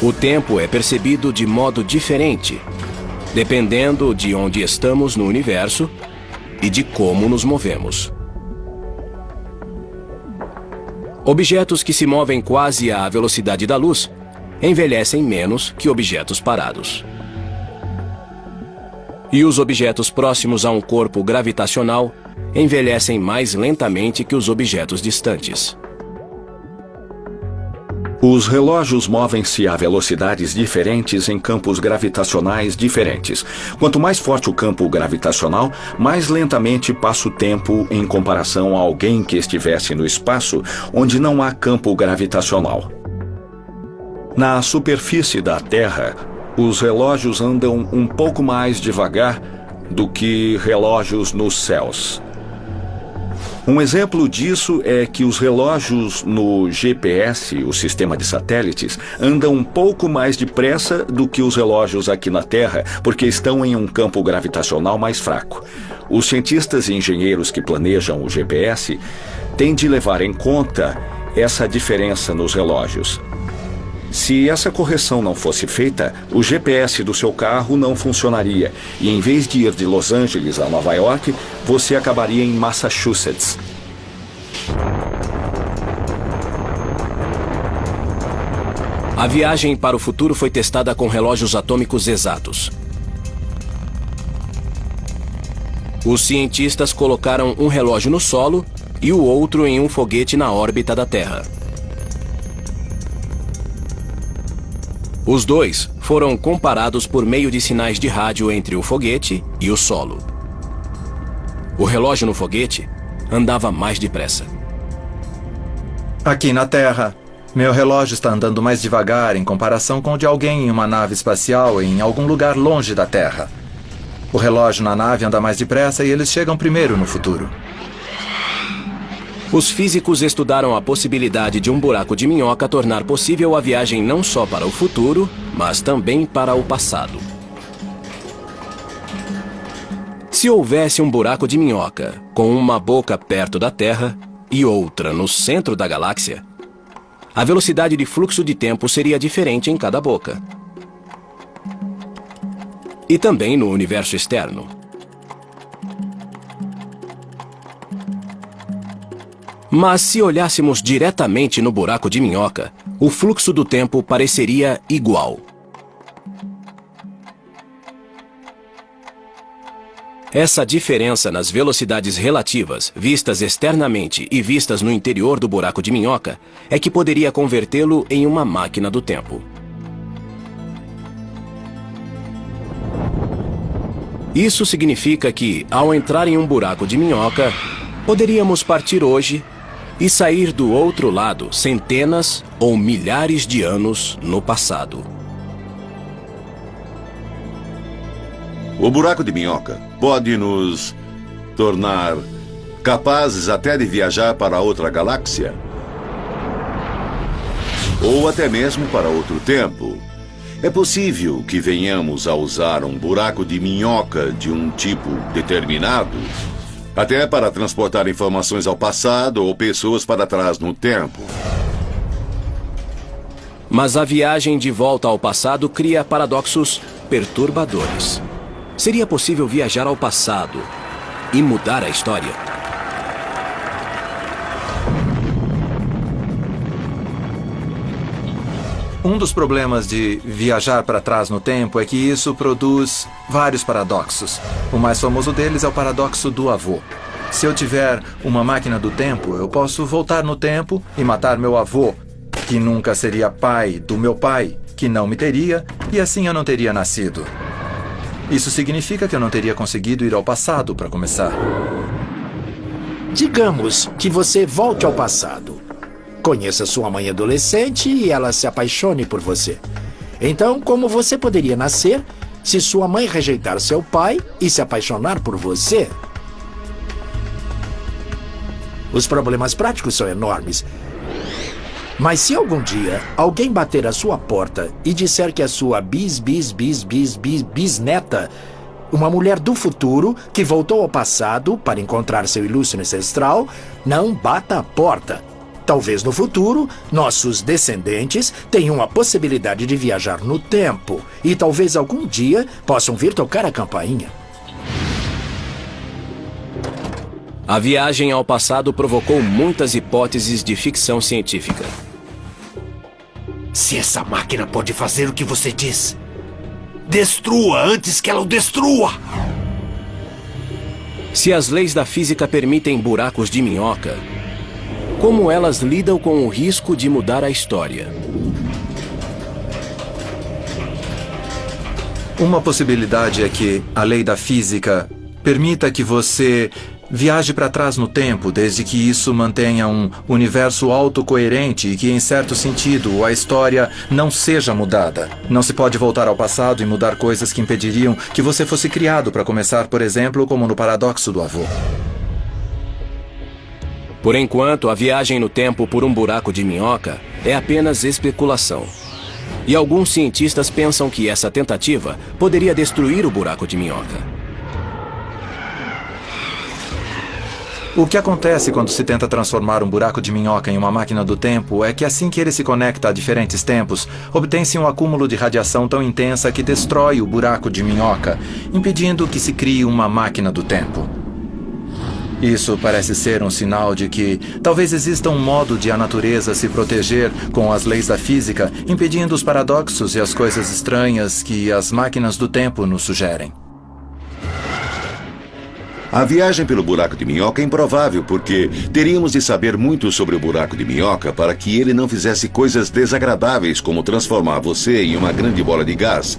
O tempo é percebido de modo diferente, dependendo de onde estamos no universo e de como nos movemos. Objetos que se movem quase à velocidade da luz envelhecem menos que objetos parados. E os objetos próximos a um corpo gravitacional envelhecem mais lentamente que os objetos distantes. Os relógios movem-se a velocidades diferentes em campos gravitacionais diferentes. Quanto mais forte o campo gravitacional, mais lentamente passa o tempo em comparação a alguém que estivesse no espaço onde não há campo gravitacional. Na superfície da Terra, os relógios andam um pouco mais devagar do que relógios nos céus. Um exemplo disso é que os relógios no GPS, o sistema de satélites, andam um pouco mais depressa do que os relógios aqui na Terra, porque estão em um campo gravitacional mais fraco. Os cientistas e engenheiros que planejam o GPS têm de levar em conta essa diferença nos relógios. Se essa correção não fosse feita, o GPS do seu carro não funcionaria e, em vez de ir de Los Angeles a Nova York, você acabaria em Massachusetts. A viagem para o futuro foi testada com relógios atômicos exatos. Os cientistas colocaram um relógio no solo e o outro em um foguete na órbita da Terra. Os dois foram comparados por meio de sinais de rádio entre o foguete e o solo. O relógio no foguete andava mais depressa. Aqui na Terra, meu relógio está andando mais devagar em comparação com o de alguém em uma nave espacial em algum lugar longe da Terra. O relógio na nave anda mais depressa e eles chegam primeiro no futuro. Os físicos estudaram a possibilidade de um buraco de minhoca tornar possível a viagem não só para o futuro, mas também para o passado. Se houvesse um buraco de minhoca com uma boca perto da Terra e outra no centro da galáxia, a velocidade de fluxo de tempo seria diferente em cada boca. E também no universo externo. Mas se olhássemos diretamente no buraco de minhoca, o fluxo do tempo pareceria igual. Essa diferença nas velocidades relativas, vistas externamente e vistas no interior do buraco de minhoca, é que poderia convertê-lo em uma máquina do tempo. Isso significa que, ao entrar em um buraco de minhoca, poderíamos partir hoje e sair do outro lado centenas ou milhares de anos no passado. O buraco de minhoca pode nos tornar capazes até de viajar para outra galáxia. Ou até mesmo para outro tempo. É possível que venhamos a usar um buraco de minhoca de um tipo determinado, até para transportar informações ao passado ou pessoas para trás no tempo. Mas a viagem de volta ao passado cria paradoxos perturbadores. Seria possível viajar ao passado e mudar a história? Um dos problemas de viajar para trás no tempo é que isso produz vários paradoxos. O mais famoso deles é o paradoxo do avô. Se eu tiver uma máquina do tempo, eu posso voltar no tempo e matar meu avô, que nunca seria pai do meu pai, que não me teria, e assim eu não teria nascido. Isso significa que eu não teria conseguido ir ao passado para começar. Digamos que você volte ao passado. Conheça sua mãe adolescente e ela se apaixone por você. Então, como você poderia nascer se sua mãe rejeitar seu pai e se apaixonar por você? Os problemas práticos são enormes. Mas se algum dia alguém bater à sua porta e disser que a sua bisneta, uma mulher do futuro que voltou ao passado para encontrar seu ilustre ancestral, não bata a porta. Talvez no futuro, nossos descendentes tenham a possibilidade de viajar no tempo e talvez algum dia possam vir tocar a campainha. A viagem ao passado provocou muitas hipóteses de ficção científica. Se essa máquina pode fazer o que você diz, destrua antes que ela o destrua! Se as leis da física permitem buracos de minhoca, como elas lidam com o risco de mudar a história? Uma possibilidade é que a lei da física permita que você viaje para trás no tempo, desde que isso mantenha um universo autocoerente e que, em certo sentido, a história não seja mudada. Não se pode voltar ao passado e mudar coisas que impediriam que você fosse criado, para começar, por exemplo, como no paradoxo do avô. Por enquanto, a viagem no tempo por um buraco de minhoca é apenas especulação. E alguns cientistas pensam que essa tentativa poderia destruir o buraco de minhoca. O que acontece quando se tenta transformar um buraco de minhoca em uma máquina do tempo é que assim que ele se conecta a diferentes tempos, obtém-se um acúmulo de radiação tão intensa que destrói o buraco de minhoca, impedindo que se crie uma máquina do tempo. Isso parece ser um sinal de que talvez exista um modo de a natureza se proteger com as leis da física, impedindo os paradoxos e as coisas estranhas que as máquinas do tempo nos sugerem. A viagem pelo buraco de minhoca é improvável porque teríamos de saber muito sobre o buraco de minhoca para que ele não fizesse coisas desagradáveis como transformar você em uma grande bola de gás,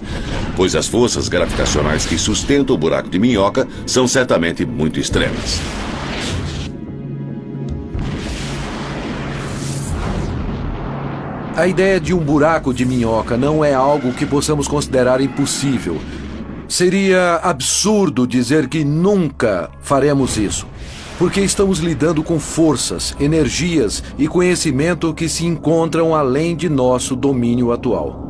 pois as forças gravitacionais que sustentam o buraco de minhoca são certamente muito extremas. A ideia de um buraco de minhoca não é algo que possamos considerar impossível. Seria absurdo dizer que nunca faremos isso, porque estamos lidando com forças, energias e conhecimento que se encontram além de nosso domínio atual.